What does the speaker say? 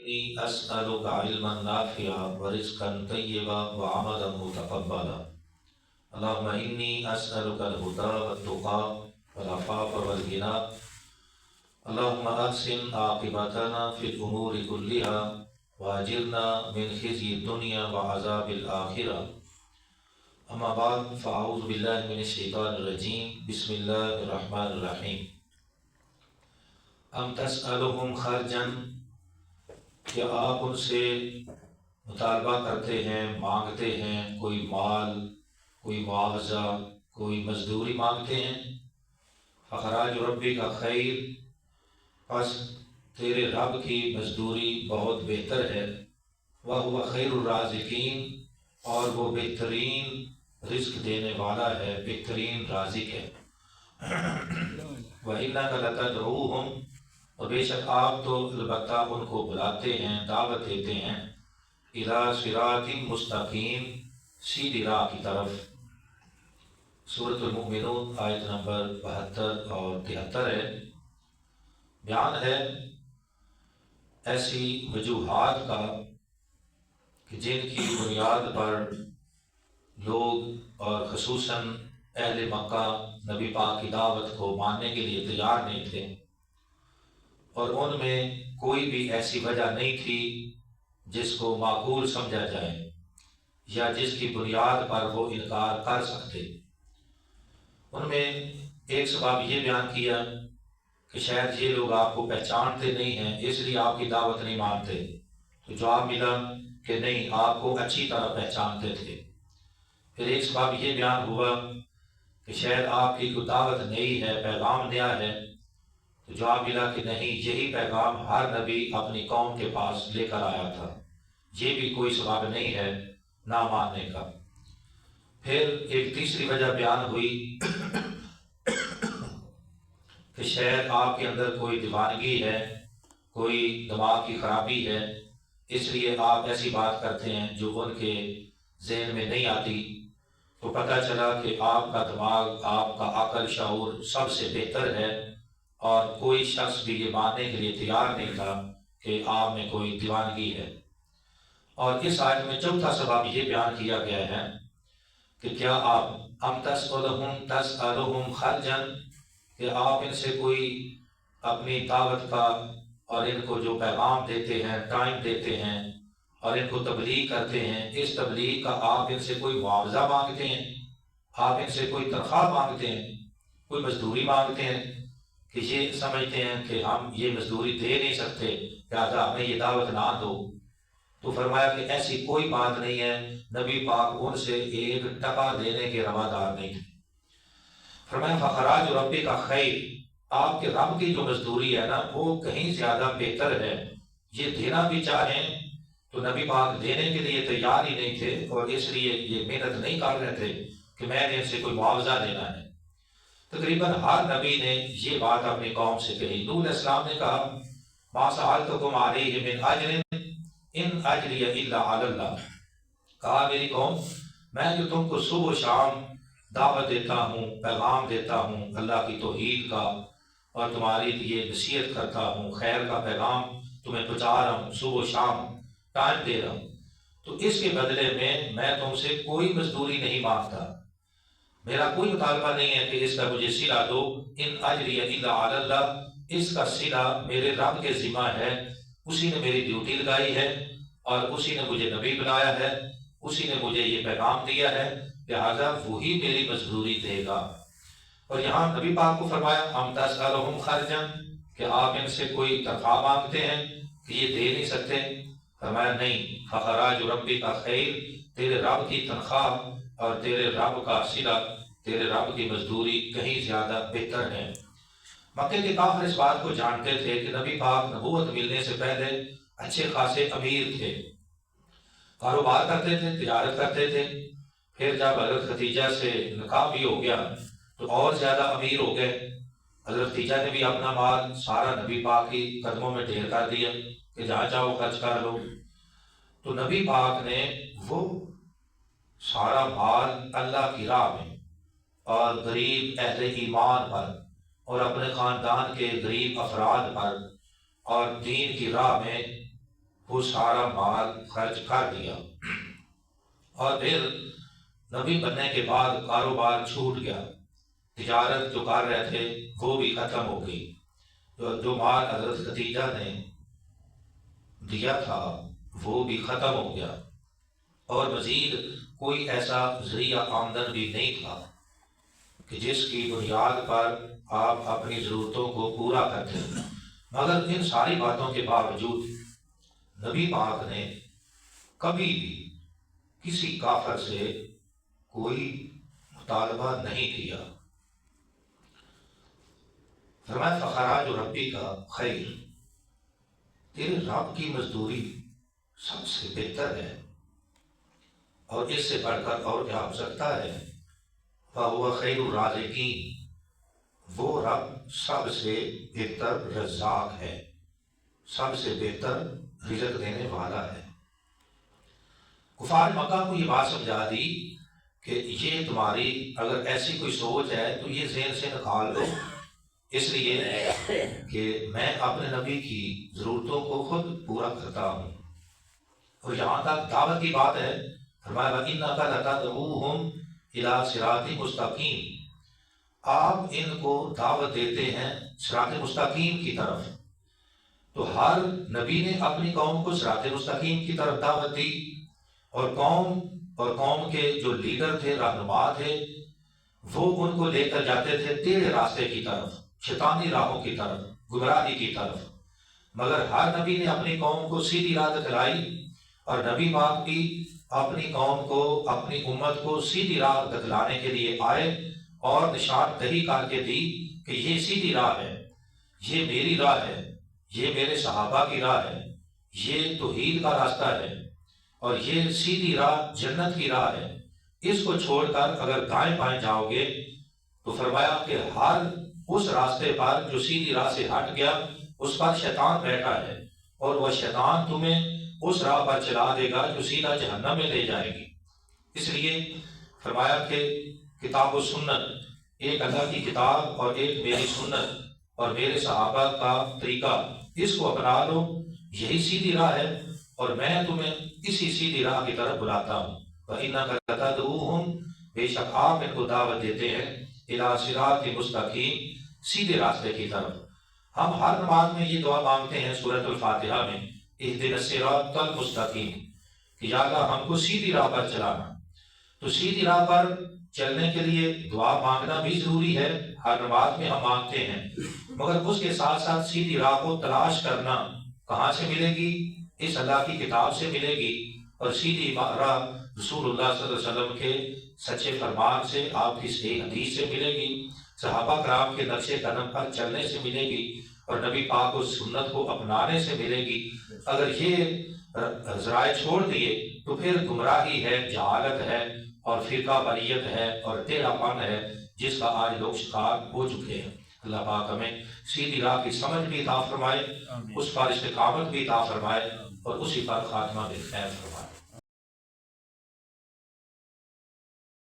إني أسألك علما نافعا ورزقا طيبا وعملا متقبلا. اللهم إني أسألك الهدى والتقى والعفاف والغنى. اللهم أحسن عاقبتنا في الأمور كلها وأجرنا من خزي الدنيا وعذاب الآخرة. أما بعد فأعوذ بالله من الشيطان الرجيم. بسم الله الرحمن الرحيم. أم تسألهم خرجا، کہ آپ ان سے مطالبہ کرتے ہیں، مانگتے ہیں کوئی مال، کوئی معاوضہ، کوئی مزدوری مانگتے ہیں. فخراج ربی کا خیر، پس تیرے رب کی مزدوری بہت بہتر ہے. وَهُوَ خیر الرازقین، اور وہ بہترین رزق دینے والا ہے، بہترین رازق ہے. وَإِنَّكَ لَتَدْعُوهُمْ، اور بے شک آپ تو البتہ ان کو بلاتے ہیں، دعوت دیتے ہیں، اِلَى صِرَاطٍ مستقیم، سیدھی راہ کی طرف. سورۃ المؤمنون آیت نمبر 72 اور 73 ہے. بیان ہے ایسی وجوہات کا کہ جن کی بنیاد پر لوگ اور خصوصاً اہل مکہ نبی پاک کی دعوت کو ماننے کے لیے تیار نہیں تھے، اور ان میں کوئی بھی ایسی وجہ نہیں تھی جس کو معقول سمجھا جائے یا جس کی بنیاد پر وہ انکار کر سکتے. ان میں ایک سبب یہ بیان کیا کہ شاید یہ لوگ آپ کو پہچانتے نہیں ہیں، اس لیے آپ کی دعوت نہیں مانتے. تو جواب ملا کہ نہیں، آپ کو اچھی طرح پہچانتے تھے. پھر ایک سبب یہ بیان ہوا کہ شاید آپ کی کوئی دعوت نئی ہے، پیغام نیا ہے. تو جواب ملا کہ نہیں، یہی پیغام ہر نبی اپنی قوم کے پاس لے کر آیا تھا، یہ بھی کوئی سبب نہیں ہے نہ ماننے کا. پھر ایک تیسری وجہ بیان ہوئی کہ شاید آپ کے اندر کوئی دیوانگی ہے، کوئی دماغ کی خرابی ہے، اس لیے آپ ایسی بات کرتے ہیں جو ان کے ذہن میں نہیں آتی. تو پتہ چلا کہ آپ کا دماغ، آپ کا عقل، شعور سب سے بہتر ہے، اور کوئی شخص بھی یہ ماننے کے لیے تیار نہیں تھا کہ آپ میں کوئی دیوانگی ہے. اور اس آیت میں چوتھا سبب یہ بیان کیا گیا ہے کہ کیا آپ ام تسألهم خرجا، کہ آپ ان سے کوئی اپنی دعوت کا اور ان کو جو پیغام دیتے ہیں، ٹائم دیتے ہیں اور ان کو تبلیغ کرتے ہیں، اس تبلیغ کا آپ ان سے کوئی معاوضہ مانگتے ہیں، آپ ان سے کوئی تنخواہ مانگتے ہیں، کوئی مزدوری مانگتے ہیں کہ یہ سمجھتے ہیں کہ ہم یہ مزدوری دے نہیں سکتے لہٰذا ہمیں یہ دعوت نہ دو. تو فرمایا کہ ایسی کوئی بات نہیں ہے، نبی پاک ان سے ایک ٹکا دینے کے روادار نہیں تھے. فرمایا فخراج ربی کا خیر، آپ کے رب کی جو مزدوری ہے نا وہ کہیں زیادہ بہتر ہے. یہ دینا بھی چاہیں تو نبی پاک دینے کے لیے تیار ہی نہیں تھے، اور اس لیے یہ محنت نہیں کر رہے تھے کہ میں نے ان سے کوئی معاوضہ دینا ہے. تقریباً ہر نبی نے یہ بات اپنی قوم سے کہی. نوح علیہ السلام نے کہا ما سألتکم علیہ من اجر ان اجری الا علی اللہ، کہا میری قوم میں جو تم کو صبح و شام دعوت دیتا ہوں، پیغام دیتا ہوں اللہ کی توحید کا، اور تمہاری لیے نصیحت کرتا ہوں، خیر کا پیغام تمہیں پہنچا رہا ہوں، صبح و شام ٹائم دے رہا ہوں، تو اس کے بدلے میں تم سے کوئی مزدوری نہیں مانگتا، میرا کوئی مطالبہ نہیں ہے کہ اس کا مجھے صلہ دو. ان اجری الا علی اللہ، اس کا صلہ میرے رب کے ذمہ ہے، اسی نے میری ڈیوٹی لگائی ہے اور اسی نے مجھے نبی بنایا ہے، اسی نے مجھے یہ پیغام دیا ہے، لہذا وہی میری مزدوری دے گا. اور یہاں نبی پاک کو فرمایا ام تسألهم خرجا، کہ آپ ان سے کوئی تنخواہ مانگتے ہیں کہ یہ دے نہیں سکتے. فرمایا نہیں، فخراج ربی کا خیر، تیرے رب کی تنخواہ اور تیرے رب کا صلہ، تیرے رب کی مزدوری کہیں زیادہ بہتر ہے. مکے کے کافر اس بات کو جانتے تھے کہ نبی پاک نبوت ملنے سے پہلے اچھے خاصے امیر تھے، کاروبار کرتے تھے، تجارت کرتے تھے. پھر جب حضرت خدیجہ سے نکاح بھی ہو گیا تو اور زیادہ امیر ہو گئے. حضرت خدیجہ نے بھی اپنا مال سارا نبی پاک کی قدموں میں ڈھیر کر دیا کہ جہاں چاہو خرچ کر لو. تو نبی پاک نے وہ سارا مال اللہ کی راہ میں اور غریب اہل ایمان پر اور اپنے خاندان کے غریب افراد پر اور دین کی راہ میں وہ سارا مال خرچ کر دیا، اور پھر نبی بننے کے بعد کاروبار چھوٹ گیا، تجارت جو کر رہے تھے وہ بھی ختم ہو گئی، جو مال حضرت خدیجہ نے دیا تھا وہ بھی ختم ہو گیا، اور مزید کوئی ایسا ذریعہ آمدن بھی نہیں تھا کہ جس کی بنیاد پر آپ اپنی ضرورتوں کو پورا کرتے۔ مگر ان ساری باتوں کے باوجود نبی پاک نے کبھی بھی کسی کافر سے کوئی مطالبہ نہیں کیا۔ فرمایا فخراج ربی کا خیر، تیرے رب کی مزدوری سب سے بہتر ہے، اور اس سے بڑھ کر اور کیا ہو سکتا ہے؟ فَهُوَ خَيْرُ الرَّازِقِينَ، وہ رب سب سے بہتر رزاق ہے، سب سے بہتر رزق دینے والا ہے۔ کفار مکہ کو یہ بات سمجھا دی کہ یہ تمہاری اگر ایسی کوئی سوچ ہے تو یہ ذہن سے نکال دو، اس لیے کہ میں اپنے نبی کی ضرورتوں کو خود پورا کرتا ہوں۔ اور یہاں تک دعوت کی بات ہے، فرمایا وَإِنَّكَ لَتَدْعُوهُمْ إِلَىٰ صِرَاطٍ مُسْتَقِيمٍ، آپ ان کو دعوت دیتے ہیں صراط مستقیم کی طرف۔ تو ہر نبی نے اپنی قوم کو صراط مستقیم کی طرف دعوت دی، اور قوم کے جو لیڈر تھے، رہنما تھے، وہ ان کو لے کر جاتے تھے ٹیڑھے راستے کی طرف، شیطانی راہوں کی طرف، گمراہی کی طرف۔ مگر ہر نبی نے اپنی قوم کو سیدھی راہ دکھلائی، اور نبی پاک بھی اپنی قوم کو، اپنی امت کو سیدھی راہ دکھلانے کے لیے آئے اور نشاندہی کر کے دی کہ یہ سیدھی راہ ہے، یہ میری راہ ہے، یہ میرے صحابہ کی راہ ہے، یہ توحید کا راستہ ہے، اور یہ سیدھی راہ جنت کی راہ ہے۔ اس کو چھوڑ کر اگر دائیں بائیں جاؤ گے تو فرمایا کہ ہر اس راستے پر جو سیدھی راہ سے ہٹ گیا اس پر شیطان بیٹھا ہے، اور وہ شیطان تمہیں اس راہ پر چلا دے گا جو سیدھا جہنم میں لے جائے گی۔ اس لیے فرمایا کہ کتاب و سنت، ایک اللہ کی کتاب اور ایک میری سنت اور میرے صحابہ کا طریقہ، اس کو اپنا لو، یہی سیدھی راہ ہے، اور میں تمہیں اسی سیدھی راہ کی طرف بلاتا ہوں۔ وَإِنَّكَ لَتَدْعُوهُمْ، بے شک آپ ان کو دعوت دیتے ہیں إِلَىٰ صِرَاطٍ مُسْتَقِيمٍ، سیدھے راستے کی طرف۔ ہم ہر نماز میں یہ دعا مانگتے ہیں سورۃ الفاتحہ میں، اهدنا الصراط المستقیم، کہ یا اللہ ہم کو سیدھی راہ پر چلانا۔ تو سیدھی راہ پر چلنے کے لیے دعا مانگنا بھی ضروری ہے، ہر نماز میں ہم مانگتے ہیں، مگر اس کے ساتھ ساتھ سیدھی راہ کو تلاش کرنا کہاں سے ملے گی؟ اس اللہ کی کتاب سے ملے گی، اور سیدھی راہ رسول اللہ صلی اللہ علیہ وسلم کے سچے فرمان سے، آپ کی صحیح حدیث سے ملے گی، صحابہ کرام کے نقش قدم پر چلنے سے ملے گی، اور نبی پاک و سنت کو اپنانے سے ملے گی۔ اگر یہ ذرائع چھوڑ دیے تو پھر گمراہی ہے، جہالت ہے، اور فرقہ واریت ہے، اور ٹیڑھا پن ہے، جس کا آج لوگ شکار ہو چکے ہیں۔ اللہ پاک ہمیں سیدھی راہ کی سمجھ بھی عطا فرمائے، اس پر استقامت بھی عطا فرمائے، اور اسی پر خاتمہ بھی خیر فرمائے۔